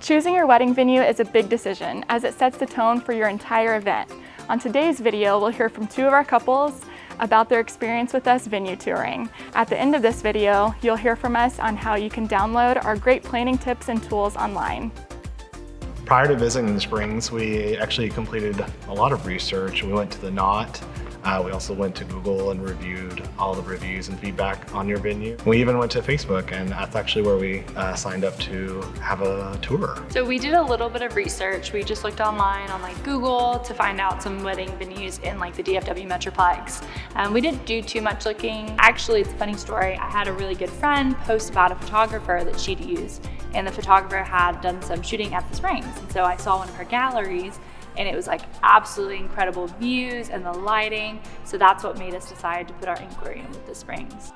Choosing your wedding venue is a big decision as it sets the tone for your entire event. On today's video, we'll hear from two of our couples about their experience with us venue touring. At the end of this video, you'll hear from us on how you can download our great planning tips and tools online. Prior to visiting the Springs, we actually completed a lot of research. We went to the Knot. We also went to Google and reviewed all the reviews and feedback on your venue. We even went to Facebook, and that's actually where we signed up to have a tour. So we did a little bit of research. We just looked online on Google to find out some wedding venues in the DFW Metroplex. We didn't do too much looking. Actually, it's a funny story. I had a really good friend post about a photographer that she'd used, and the photographer had done some shooting at the Springs. And so I saw one of her galleries, and it was absolutely incredible views and the lighting. So that's what made us decide to put our inquiry in with the Springs.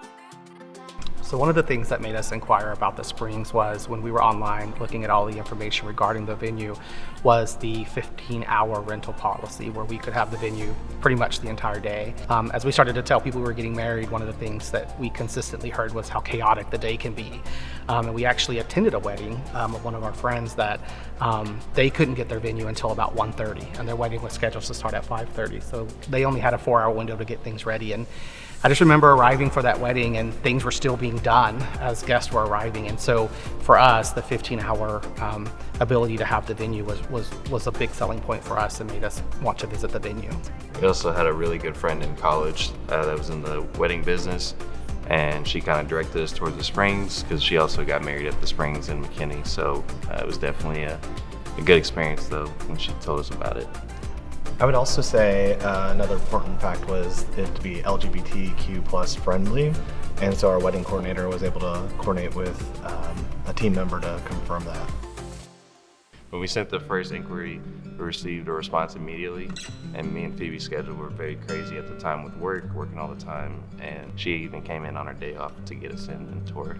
So one of the things that made us inquire about the Springs was when we were online looking at all the information regarding the venue was the 15-hour rental policy where we could have the venue pretty much the entire day. As we started to tell people we were getting married, one of the things that we consistently heard was how chaotic the day can be. And we actually attended a wedding of one of our friends that they couldn't get their venue until about 1:30, and their wedding was scheduled to start at 5:30. So they only had a 4-hour window to get things ready. And I just remember arriving for that wedding and things were still being done as guests were arriving. And so for us, the 15-hour ability to have the venue was a big selling point for us and made us want to visit the venue. We also had a really good friend in college that was in the wedding business, and she kind of directed us towards the Springs because she also got married at the Springs in McKinney. So it was definitely a good experience though when she told us about it. I would also say another important fact was it to be LGBTQ plus friendly, and so our wedding coordinator was able to coordinate with a team member to confirm that. When we sent the first inquiry, we received a response immediately, and me and Phoebe's schedule were very crazy at the time with working all the time, and she even came in on her day off to get us in and tour.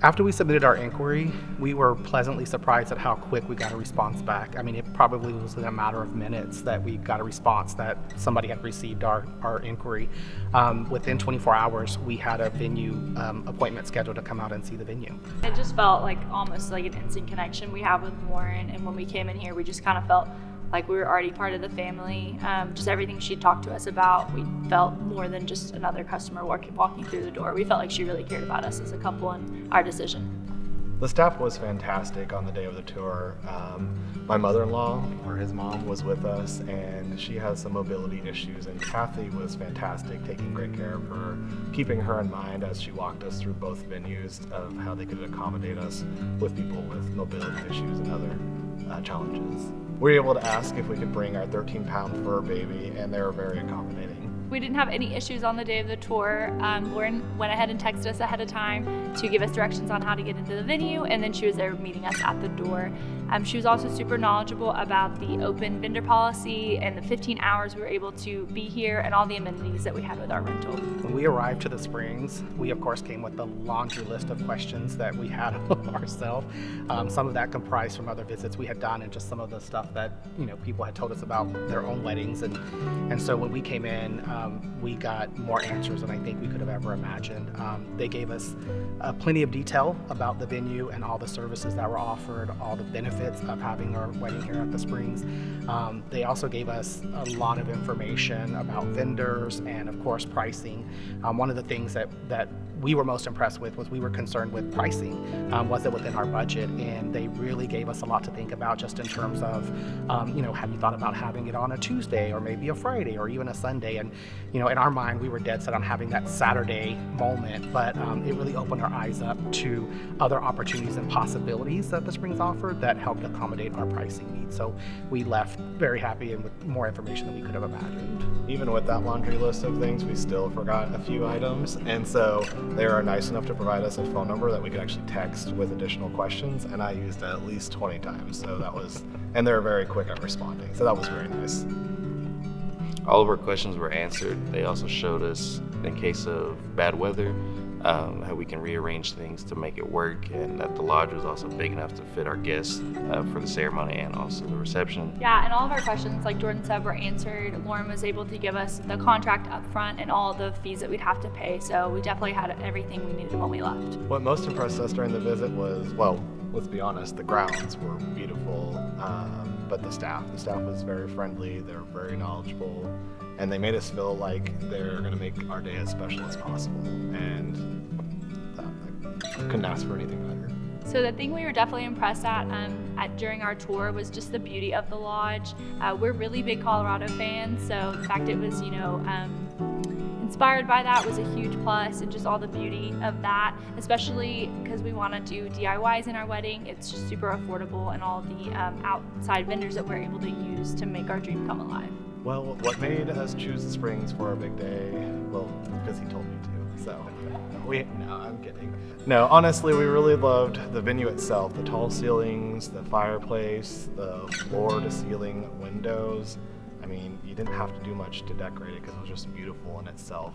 After we submitted our inquiry, we were pleasantly surprised at how quick we got a response back. I mean, it probably was in a matter of minutes that we got a response that somebody had received our inquiry. Within 24 hours, we had a venue appointment scheduled to come out and see the venue. It just felt almost like an instant connection we have with Lauren, and when we came in here, we just kind of felt like we were already part of the family. Just everything she talked to us about, we felt more than just another customer walking through the door. We felt like she really cared about us as a couple and our decision. The staff was fantastic on the day of the tour. My mother-in-law, or his mom, was with us, and she has some mobility issues, and Kathy was fantastic, taking great care of her, keeping her in mind as she walked us through both venues of how they could accommodate us with people with mobility issues and other challenges. We were able to ask if we could bring our 13-pound fur baby, and they were very accommodating. We didn't have any issues on the day of the tour. Lauren went ahead and texted us ahead of time to give us directions on how to get into the venue, and then she was there meeting us at the door. She was also super knowledgeable about the open vendor policy and the 15 hours we were able to be here and all the amenities that we had with our rental. When we arrived to the Springs, we of course came with a laundry list of questions that we had ourselves. Some of that comprised from other visits we had done and just some of the stuff that people had told us about their own weddings. And so when we came in, we got more answers than I think we could have ever imagined. They gave us plenty of detail about the venue and all the services that were offered, all the benefits of having our wedding here at the Springs. They also gave us a lot of information about vendors and of course pricing. One of the things that we were most impressed with was we were concerned with pricing. Was it within our budget? And they really gave us a lot to think about just in terms of, have you thought about having it on a Tuesday or maybe a Friday or even a Sunday? And in our mind, we were dead set on having that Saturday moment, but it really opened our eyes up to other opportunities and possibilities that the Springs offered that helped accommodate our pricing needs. So we left very happy and with more information than we could have imagined. Even with that laundry list of things, we still forgot a few items, and so they were nice enough to provide us a phone number that we could actually text with additional questions, and I used it at least 20 times, and they were very quick at responding, so that was very nice. All of our questions were answered. They also showed us, in case of bad weather, how we can rearrange things to make it work, and that the lodge was also big enough to fit our guests for the ceremony and also the reception. Yeah, and all of our questions, like Jordan said, were answered. Lauren was able to give us the contract up front and all the fees that we'd have to pay, so we definitely had everything we needed when we left. What most impressed us during the visit was, let's be honest, the grounds were beautiful, but the staff was very friendly, they were very knowledgeable, and they made us feel like they're gonna make our day as special as possible, and I couldn't ask for anything better. So the thing we were definitely impressed at during our tour was just the beauty of the lodge. We're really big Colorado fans, so the fact it was, inspired by that was a huge plus, and just all the beauty of that, especially because we want to do DIYs in our wedding. It's just super affordable, and all the outside vendors that we're able to use to make our dream come alive. Well, what made us choose the Springs for our big day? Well, because he told me to, so. No, I'm kidding. No, honestly, we really loved the venue itself, the tall ceilings, the fireplace, the floor-to-ceiling windows. I mean, you didn't have to do much to decorate it because it was just beautiful in itself.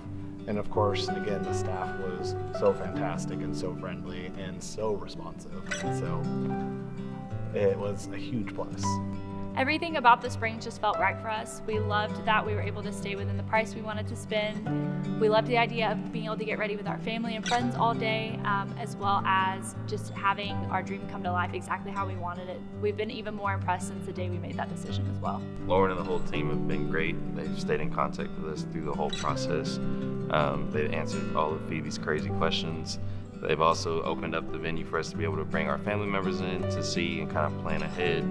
And of course, again, the staff was so fantastic and so friendly and so responsive. And so it was a huge plus. Everything about the Springs just felt right for us. We loved that we were able to stay within the price we wanted to spend. We loved the idea of being able to get ready with our family and friends all day, as well as just having our dream come to life exactly how we wanted it. We've been even more impressed since the day we made that decision as well. Lauren and the whole team have been great. They've stayed in contact with us through the whole process. They've answered all of Phoebe's crazy questions. They've also opened up the venue for us to be able to bring our family members in to see and kind of plan ahead.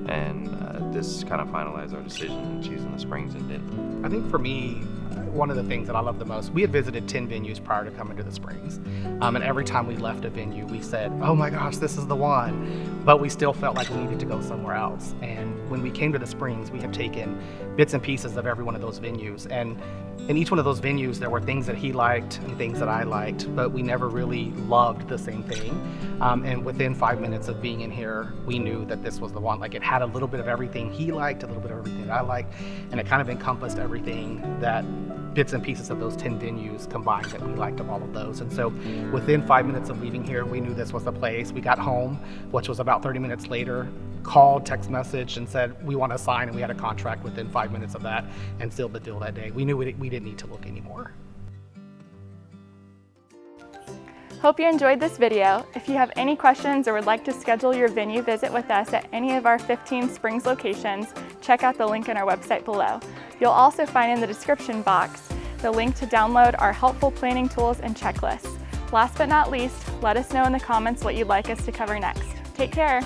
And this kind of finalized our decision in choosing the Springs in Denton. I think for me, one of the things that I love the most, we had visited 10 venues prior to coming to the Springs. And every time we left a venue, we said, oh my gosh, this is the one. But we still felt like we needed to go somewhere else. And when we came to the Springs, we had taken bits and pieces of every one of those venues. And in each one of those venues, there were things that he liked and things that I liked, but we never really loved the same thing. And within 5 minutes of being in here, we knew that this was the one. Like, it had a little bit of everything he liked, a little bit of everything that I liked, and it kind of encompassed everything that bits and pieces of those 10 venues combined that we liked of all of those. And so within 5 minutes of leaving here, we knew this was the place. We got home, which was about 30 minutes later, called, text message, and said, we want to sign, and we had a contract within 5 minutes of that and sealed the deal that day. We knew we didn't need to look anymore. Hope you enjoyed this video. If you have any questions or would like to schedule your venue visit with us at any of our 15 Springs locations, check out the link on our website below. You'll also find in the description box the link to download our helpful planning tools and checklists. Last but not least, let us know in the comments what you'd like us to cover next. Take care.